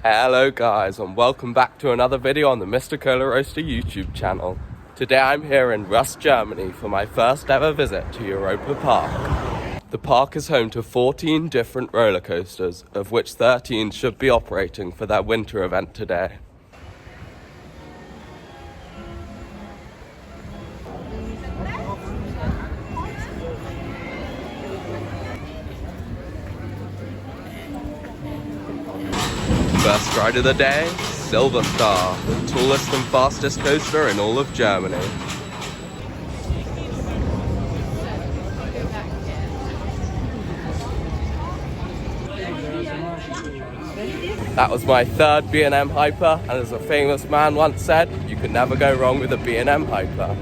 Hello guys, and welcome back to another video on the Mr. Coller Roaster YouTube channel. Today I'm here in Rust, Germany for my first ever visit to Europa Park. The park is home to 14 different roller coasters, of which 13 should be operating for their winter event today. First ride of the day, Silver Star, the tallest and fastest coaster in all of Germany. That was my third B&M Hyper, and as a famous man once said, you can never go wrong with a B&M Hyper.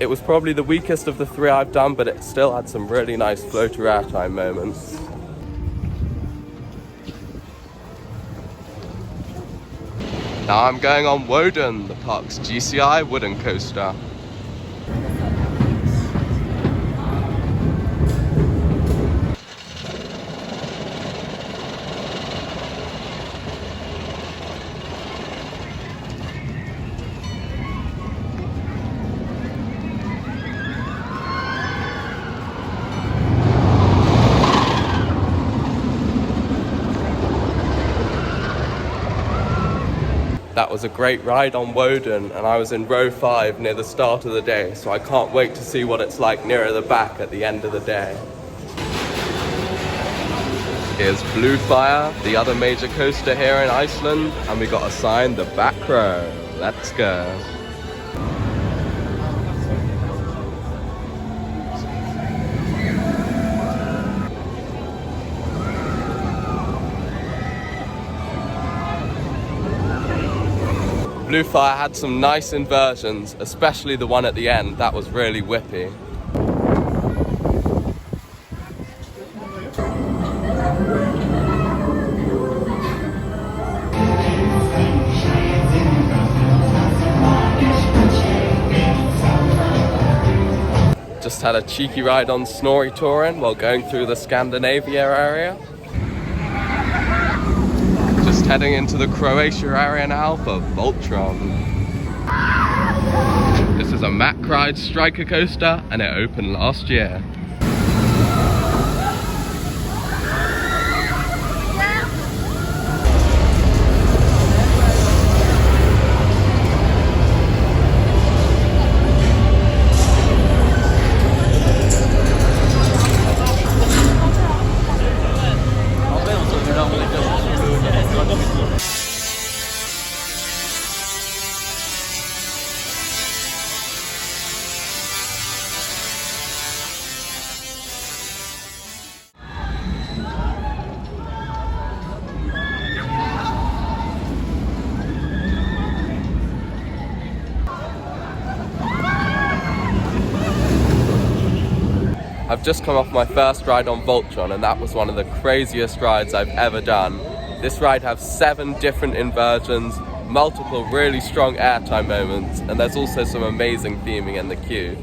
It was probably the weakest of the three I've done, but it still had some really nice floater airtime moments. Now I'm going on Wodan, the park's GCI wooden coaster. That was a great ride on Wodan, and I was in row 5 near the start of the day, so I can't wait to see what it's like nearer the back at the end of the day. Here's Blue Fire, the other major coaster here in Iceland, and we got assigned the back row. Let's go. Blue Fire had some nice inversions, especially the one at the end. That was really whippy. Just had a cheeky ride on Snorri Touring while going through the Scandinavia area. Just heading into the Croatia area now for Voltron. This is a Mack Stryker coaster, and it opened last year. I've just come off my first ride on Voltron, and that was one of the craziest rides I've ever done. This ride has 7 different inversions, multiple really strong airtime moments, and there's also some amazing theming in the queue.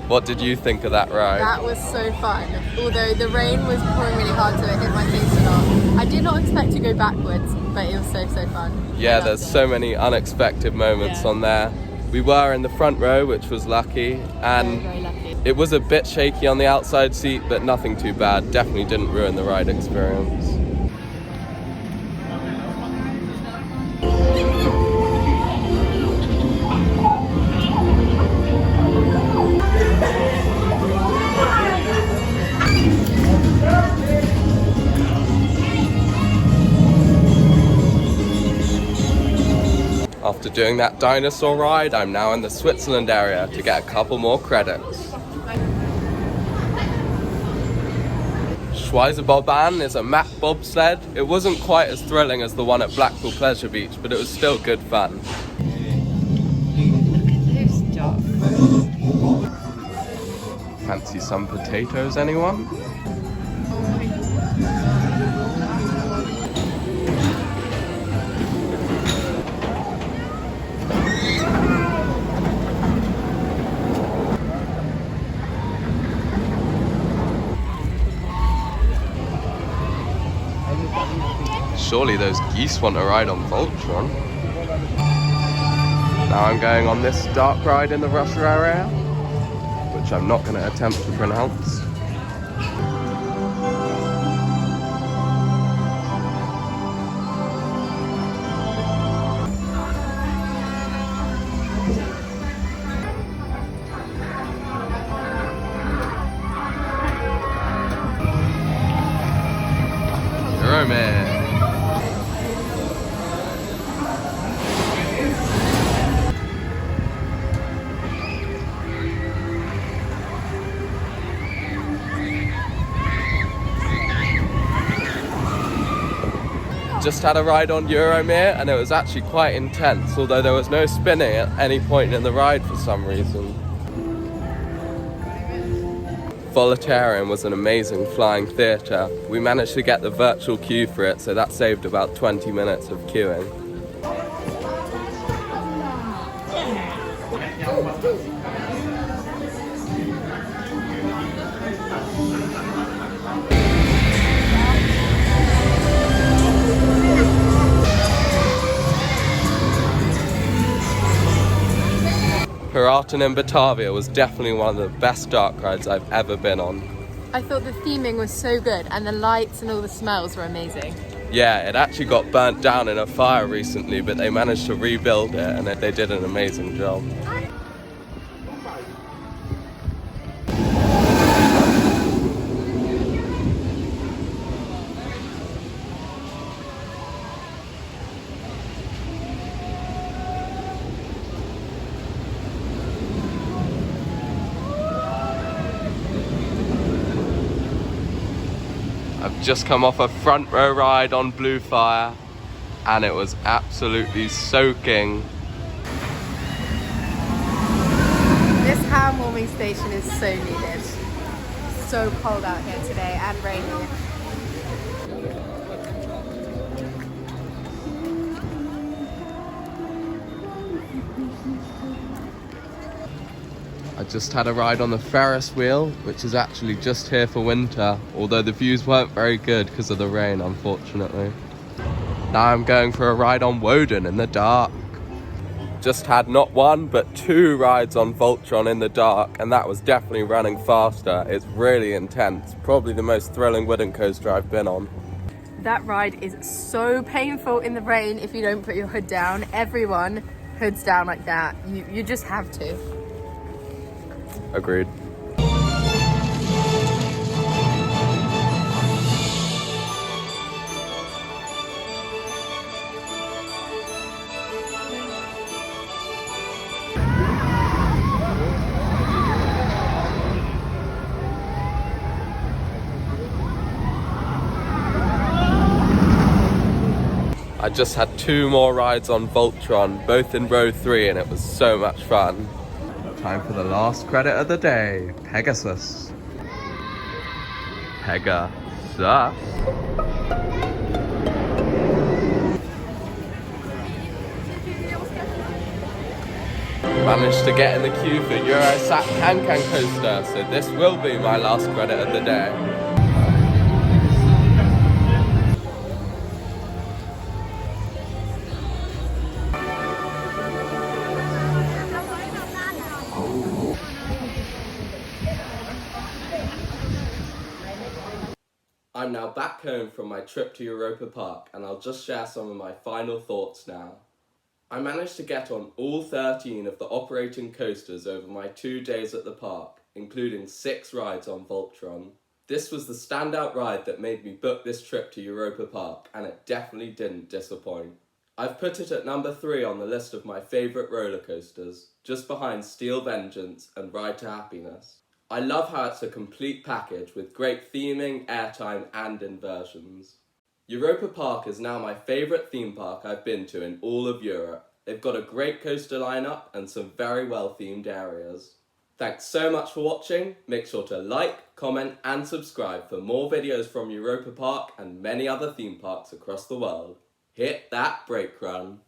What did you think of that ride? That was so fun, although the rain was pouring really hard, so it hit my face a lot. I did not expect to go backwards, but it was so fun. Yeah, there's so many unexpected moments on there. We were in the front row, which was lucky, and very lucky. It was a bit shaky on the outside seat, but nothing too bad. Definitely didn't ruin the ride experience. After doing that dinosaur ride, I'm now in the Switzerland area to get a couple more credits. Schweizebobahn is a Mack bobsled. It wasn't quite as thrilling as the one at Blackpool Pleasure Beach, but it was still good fun. Fancy some potatoes, anyone? Surely Apparently those geese want to ride on Voltron. Now I'm going on this dark ride in the Russia area, which I'm not going to attempt to pronounce. Romance. Just had a ride on Euromere and it was actually quite intense, although there was no spinning at any point in the ride for some reason. Voltron was an amazing flying theatre. We managed to get the virtual queue for it, so that saved about 20 minutes of queuing. Piraten in Batavia was definitely one of the best dark rides I've ever been on. I thought the theming was so good and the lights and all the smells were amazing. Yeah, it actually got burnt down in a fire recently, but they managed to rebuild it and they did an amazing job. I've just come off a front row ride on Blue Fire and it was absolutely soaking. This hand warming station is so needed. So cold out here today and rainy. I just had a ride on the Ferris wheel, which is actually just here for winter, although the views weren't very good because of the rain, unfortunately. Now I'm going for a ride on Wodan in the dark. Just had not one, but 2 rides on Voltron in the dark, and that was definitely running faster. It's really intense, probably the most thrilling wooden coaster I've been on. That ride is so painful in the rain if you don't put your hood down. Everyone hoods down like that. You just have to. Agreed. I just had 2 more rides on Voltron, both in row 3, and it was so much fun. Time for the last credit of the day, Pegasus. Pegasus. Managed to get in the queue for Eurosat Can-Can coaster, so this will be my last credit of the day. I'm now back home from my trip to Europa Park and I'll just share some of my final thoughts now. I managed to get on all 13 of the operating coasters over my 2 days at the park, including 6 rides on Voltron. This was the standout ride that made me book this trip to Europa Park, and it definitely didn't disappoint. I've put it at number 3 on the list of my favourite roller coasters, just behind Steel Vengeance and Ride to Happiness. I love how it's a complete package with great theming, airtime and inversions. Europa Park is now my favourite theme park I've been to in all of Europe. They've got a great coaster lineup and some very well themed areas. Thanks so much for watching. Make sure to like, comment and subscribe for more videos from Europa Park and many other theme parks across the world. Hit that brake run.